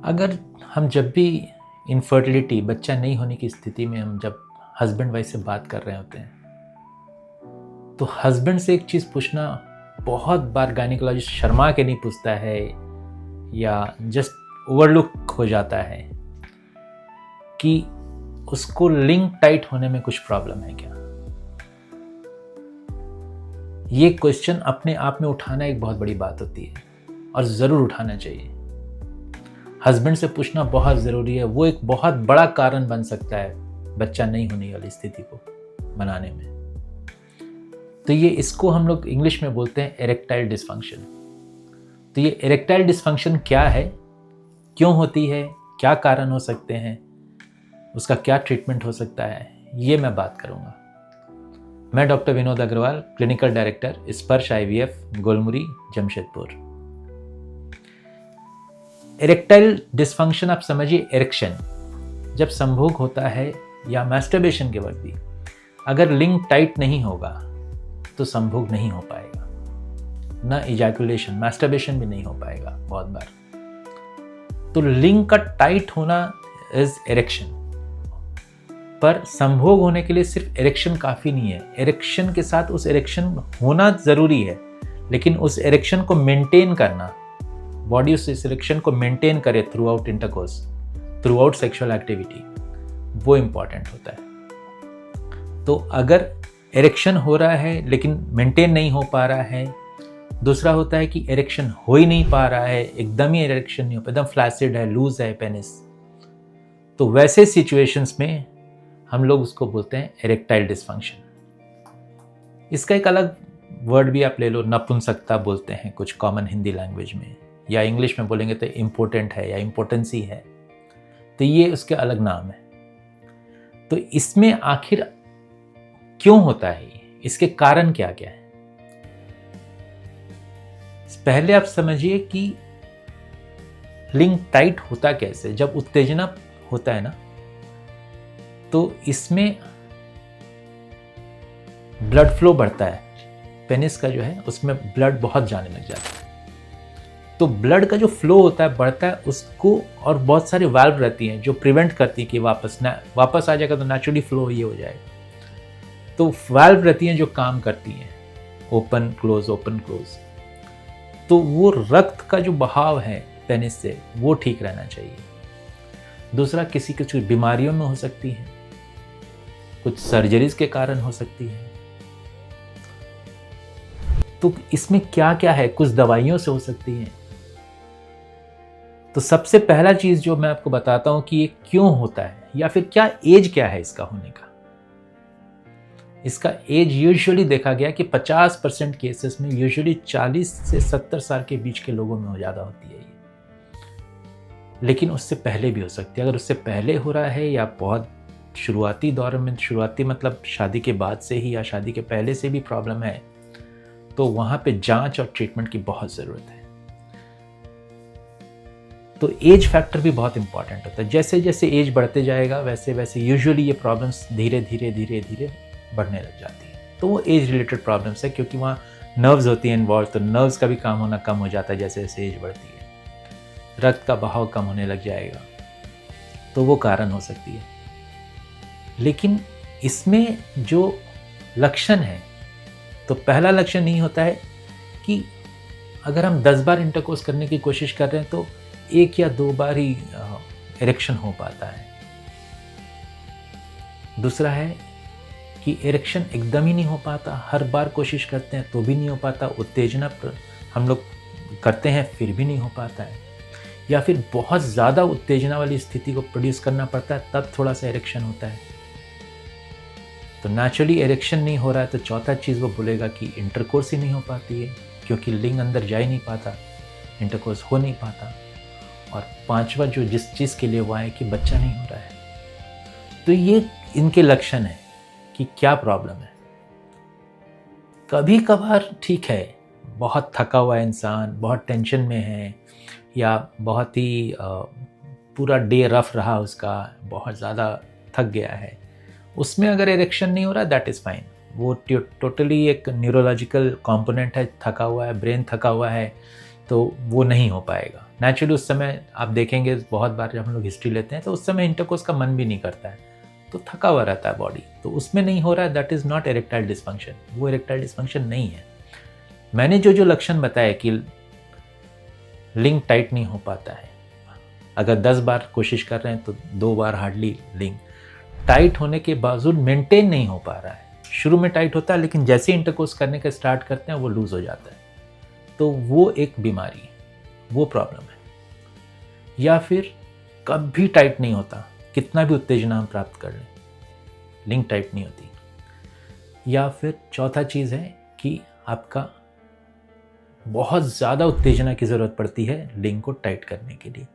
अगर हम जब भी इनफर्टिलिटी, बच्चा नहीं होने की स्थिति में हम जब हस्बैंड वाइफ से बात कर रहे होते हैं, तो हस्बैंड से एक चीज़ पूछना बहुत बार गायनिकोलॉजिस्ट शर्मा के नहीं पूछता है या जस्ट ओवरलुक हो जाता है कि उसको लिंग टाइट होने में कुछ प्रॉब्लम है क्या। ये क्वेश्चन अपने आप में उठाना एक बहुत बड़ी बात होती है और ज़रूर उठाना चाहिए। हस्बैंड से पूछना बहुत ज़रूरी है, वो एक बहुत बड़ा कारण बन सकता है बच्चा नहीं होने वाली स्थिति को बनाने में। तो ये इसको हम लोग इंग्लिश में बोलते हैं एरेक्टाइल डिसफंक्शन। तो ये एरेक्टाइल डिसफंक्शन क्या है, क्यों होती है, क्या कारण हो सकते हैं, उसका क्या ट्रीटमेंट हो सकता है, ये मैं बात करूँगा। मैं doctor Vinod Agarwal, clinical director, Sparsh IVF, Golmuri, Jamshedpur. Erectile dysfunction आप समझिए एरेक्शन, जब संभोग होता है या मैस्टरबेशन के वक्त भी अगर लिंग टाइट नहीं होगा तो संभोग नहीं हो पाएगा, ना इजैकुलेशन, मैस्टरबेशन भी नहीं हो पाएगा बहुत बार। तो लिंग का टाइट होना इज एरेक्शन। पर संभोग होने के लिए सिर्फ एरेक्शन काफ़ी नहीं है, एरेक्शन के साथ उस एरेक्शन होना ज़रूरी है, लेकिन उस एरेक्शन को मेंटेन करना, बॉडी उस एरेक्शन को मेंटेन करे through out intercourse, through out sexual activity, वो इम्पॉर्टेंट होता है। तो अगर एरेक्शन हो रहा है लेकिन मेंटेन नहीं हो पा रहा है, दूसरा होता है कि एरेक्शन हो ही नहीं पा रहा है, एकदम ही एरेक्शन नहीं हो पा, एकदम फ्लैसिड है, लूज है पेनिस, तो वैसे सिचुएशंस में हम लोग उसको बोलते हैं एरेक्टाइल डिसफंक्शन। इसका एक अलग वर्ड भी आप ले लो, नपुंसकता बोलते हैं कुछ कॉमन हिंदी लैंग्वेज में, या इंग्लिश में बोलेंगे तो इम्पोर्टेंट है या इम्पोर्टेंसी है, तो ये उसके अलग नाम है। तो इसमें आखिर क्यों होता है, इसके कारण क्या क्या है, पहले आप समझिए कि लिंग टाइट होता कैसे। जब उत्तेजना होता है ना, तो इसमें ब्लड फ्लो बढ़ता है, पेनिस का जो है उसमें ब्लड बहुत जाने लग जाता है। तो ब्लड का जो फ्लो होता है बढ़ता है उसको, और बहुत सारी वाल्व रहती हैं जो प्रिवेंट करती हैं कि वापस आ जाएगा तो नेचुरली फ्लो ये हो जाएगा। तो वाल्व रहती हैं जो काम करती हैं, ओपन क्लोज ओपन क्लोज। तो वो रक्त का जो बहाव है पेनिस से वो ठीक रहना चाहिए। दूसरा, किसी कुछ बीमारियों में हो सकती है, कुछ सर्जरीज के कारण हो सकती है। तो इसमें क्या क्या है, कुछ दवाइयों से हो सकती है। तो सबसे पहला चीज जो मैं आपको बताता हूं कि ये क्यों होता है, या फिर क्या एज क्या है इसका होने का। इसका एज यूजुअली देखा गया कि 50% केसेस में यूजुअली 40 से 70 साल के बीच के लोगों में हो ज़्यादा होती है ये, लेकिन उससे पहले भी हो सकती है। अगर उससे पहले हो रहा है या बहुत शुरुआती दौर में, शुरुआती मतलब शादी के बाद से ही या शादी के पहले से भी प्रॉब्लम है, तो वहाँ पे जांच और ट्रीटमेंट की बहुत ज़रूरत है। तो एज फैक्टर भी बहुत इंपॉर्टेंट होता है। जैसे जैसे एज बढ़ते जाएगा वैसे वैसे यूजुअली ये प्रॉब्लम्स धीरे धीरे धीरे धीरे बढ़ने लग जाती है। तो वो एज रिलेटेड प्रॉब्लम्स है, क्योंकि वहाँ नर्व्स होती हैं इन्वॉल्व, तो नर्व्स का भी काम होना कम हो जाता है जैसे जैसे एज बढ़ती है। रक्त का बहाव कम होने लग जाएगा, तो वो कारण हो सकती है। लेकिन इसमें जो लक्षण है, तो पहला लक्षण नहीं होता है कि अगर हम 10 बार इंटरकोर्स करने की कोशिश कर रहे हैं तो 1 या 2 बार ही एरेक्शन हो पाता है। दूसरा है कि एरेक्शन एकदम ही नहीं हो पाता, हर बार कोशिश करते हैं तो भी नहीं हो पाता, उत्तेजना हम लोग करते हैं फिर भी नहीं हो पाता है, या फिर बहुत ज़्यादा उत्तेजना वाली स्थिति को प्रोड्यूस करना पड़ता है तब थोड़ा सा एरेक्शन होता है। तो नेचुरली एरेक्शन नहीं हो रहा है तो चौथा चीज़ वो बोलेगा कि इंटरकोर्स ही नहीं हो पाती है, क्योंकि लिंग अंदर जा ही नहीं पाता, इंटरकोर्स हो नहीं पाता। और पांचवा जो जिस चीज़ के लिए वो आए कि बच्चा नहीं हो रहा है। तो ये इनके लक्षण है कि क्या प्रॉब्लम है। कभी कभार ठीक है, बहुत थका हुआ है इंसान, बहुत टेंशन में है, या बहुत ही पूरा डे रफ रहा उसका, बहुत ज़्यादा थक गया है, उसमें अगर एरेक्शन नहीं हो रहा दैट इज़ फाइन। वो टोटली एक न्यूरोलॉजिकल कंपोनेंट है, थका हुआ है, ब्रेन थका हुआ है, तो वो नहीं हो पाएगा। नेचुरली उस समय आप देखेंगे बहुत बार जब हम लोग हिस्ट्री लेते हैं तो उस समय इंटरकोर्स का मन भी नहीं करता है, तो थका हुआ रहता है बॉडी, तो उसमें नहीं हो रहा है, that is not erectile dysfunction, वो इरेक्टाइल डिस्फंक्शन नहीं है। मैंने जो लक्षण बताए कि लिंग टाइट नहीं हो पाता है, अगर 10 बार कोशिश कर रहे हैं तो 2 बार हार्डली लिंग टाइट होने के बावजूद मेंटेन नहीं हो पा रहा है। शुरू में टाइट होता है लेकिन जैसे इंटरकोर्स करने का स्टार्ट करते हैं वो लूज हो जाता है, तो वो एक बीमारी है, वो प्रॉब्लम है। या फिर कभी टाइट नहीं होता, कितना भी उत्तेजना हम प्राप्त कर लें, लिंग टाइट नहीं होती। या फिर चौथा चीज़ है कि आपका बहुत ज़्यादा उत्तेजना की ज़रूरत पड़ती है लिंग को टाइट करने के लिए।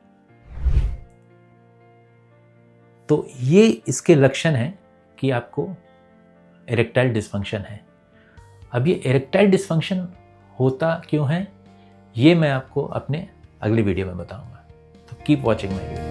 तो ये इसके लक्षण हैं कि आपको इरेक्टाइल डिस्फंक्शन है। अब ये इरेक्टाइल डिस्फंक्शन होता क्यों है, ये मैं आपको अपने अगले वीडियो में बताऊंगा। तो कीप वॉचिंग माय वीडियो।